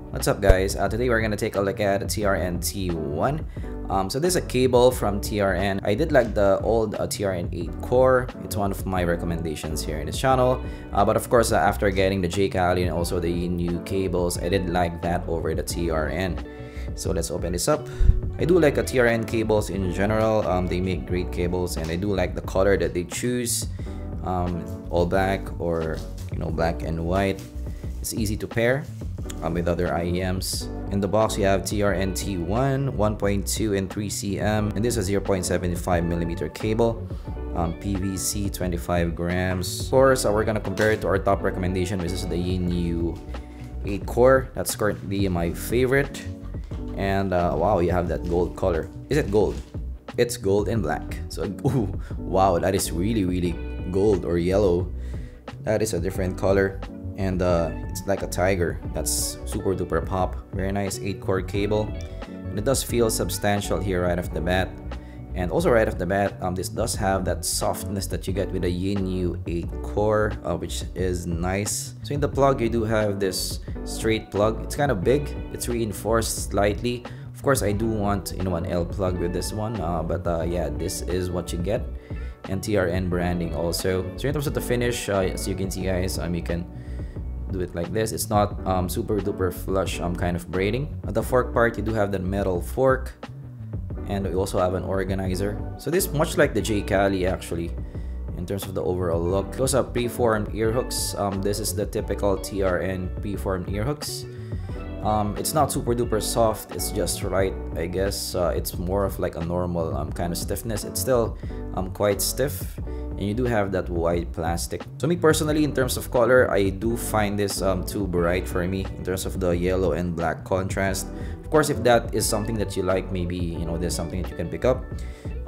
What's up guys, today we're gonna take a look at a TRN T1. So this is a cable from TRN. I did like the old TRN 8 core. It's one of my recommendations here in this channel, but of course after getting the JCally and also the Yinyoo cables, I did like that over the TRN. So let's open this up. I do like TRN cables in general. They make great cables, and I do like the color that they choose, all black or black and white. It's easy to pair with other IEMs. In the box, you have TRN T1, 1.2 and 3 cm, and this is a 0.75mm cable, PVC 25 grams. Of course, we're gonna compare it to our top recommendation, which is the Yinyoo 8 core. That's currently my favorite. And wow, you have that gold color. Is it gold? It's gold and black. So ooh, wow, that is really gold or yellow. That is a different color. And it's like a tiger. That's super duper pop. Very nice 8 core cable, and it does feel substantial here right off the bat. And also right off the bat, this does have that softness that you get with a Yinyoo 8 core, which is nice. So in the plug, you do have this straight plug. It's kind of big. It's reinforced slightly. Of course, I do want an L plug with this one, but yeah, this is what you get. And TRN branding also. So in terms of the finish, as you can see guys, you can do it like this. It's not super duper flush kind of braiding. At the fork part, you do have the metal fork, and we also have an organizer. So this much like the JCally actually in terms of the overall look. Those are preformed ear hooks. This is the typical TRN preformed ear hooks. It's not super duper soft, it's just right, I guess. It's more of like a normal kind of stiffness. It's still quite stiff, and you do have that white plastic. So me personally, in terms of color, I do find this too bright for me in terms of the yellow and black contrast. Of course, if that is something that you like, maybe there's something that you can pick up.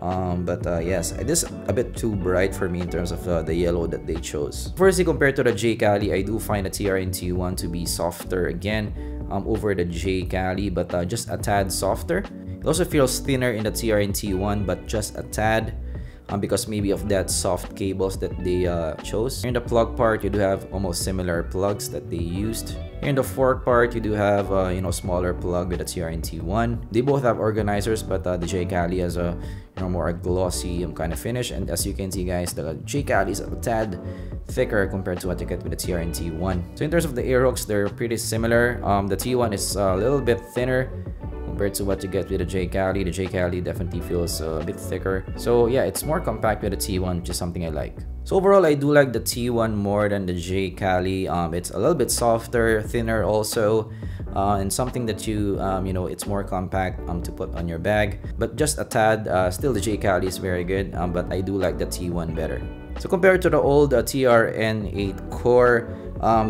But yes, it is a bit too bright for me in terms of the yellow that they chose. Firstly, compared to the JCally, I do find the TRN T1 to be softer again over the JCally, but just a tad softer. It also feels thinner in the TRN T1, but just a tad. Because maybe of that soft cables that they chose. Here in the plug part, you do have almost similar plugs that they used. Here in the fork part, you do have smaller plug with the TRN T1. They both have organizers, but the JCally has a more glossy kind of finish. And as you can see guys, the JCally is a tad thicker compared to what you get with the TRN T1. So in terms of the ear hooks, they're pretty similar. The T1 is a little bit thinner compared to what you get with the JCally. The JCally definitely feels a bit thicker. So yeah, it's more compact with the T1, which is something I like. So overall, I do like the T1 more than the JCally. It's a little bit softer, thinner also, and something that it's more compact to put on your bag. But just a tad, still the JCally is very good, but I do like the T1 better. So compared to the old TRN 8 core,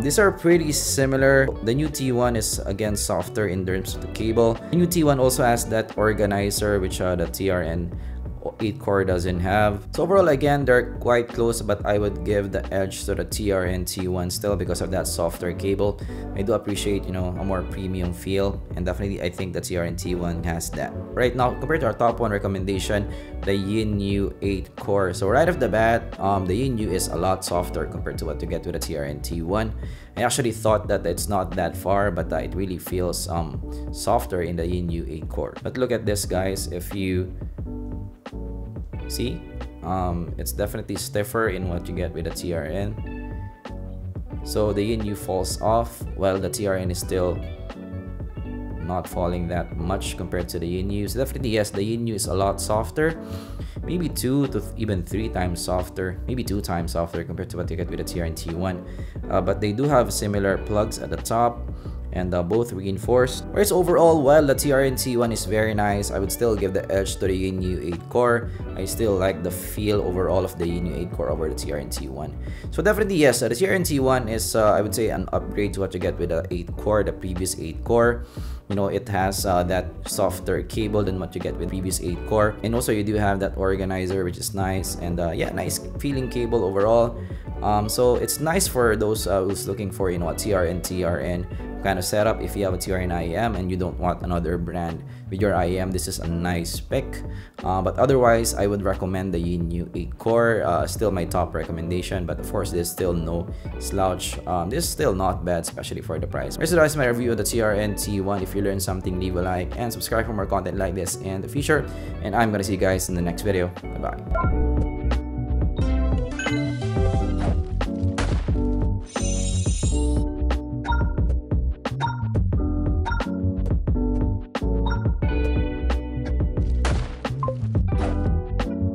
these are pretty similar. The new T1 is again softer in terms of the cable. The new T1 also has that organizer, which the TRN 8 core doesn't have. So overall, again, they're quite close, but I would give the edge to the TRN T1 still because of that softer cable. I do appreciate a more premium feel, and definitely I think the TRN T1 has that. Right now, compared to our top one recommendation, the Yinyoo 8 core. So right off the bat, the Yinyoo is a lot softer compared to what you get with the TRN T1. I actually thought that it's not that far, but it really feels softer in the Yinyoo 8 core. But look at this guys, if you see, it's definitely stiffer in what you get with the TRN. So the Yinyoo falls off while the TRN is still not falling that much compared to the Yinyoo. So definitely yes, the Yinyoo is a lot softer, maybe 2 to even 3 times softer, maybe 2 times softer compared to what you get with the TRN T1. But they do have similar plugs at the top, and both reinforced. Whereas overall, while the TRN T1 is very nice, I would still give the edge to the Yinyoo 8 core. I still like the feel overall of the Yinyoo 8 core over the TRN T1. So definitely yes, the TRN T1 is I would say an upgrade to what you get with the 8 core, the previous 8 core. It has that softer cable than what you get with previous 8 core, and also you do have that organizer, which is nice, and yeah, nice feeling cable overall. So it's nice for those who's looking for a TRN kind of setup. If you have a TRN IEM and you don't want another brand with your IEM, this is a nice pick. But otherwise, I would recommend the Yinyoo 8 core. Still my top recommendation, but of course there's still no slouch. This is still not bad, especially for the price. So that's my review of the TRN T1. If you learned something, leave a like and subscribe for more content like this in the future, and I'm gonna see you guys in the next video. Bye bye.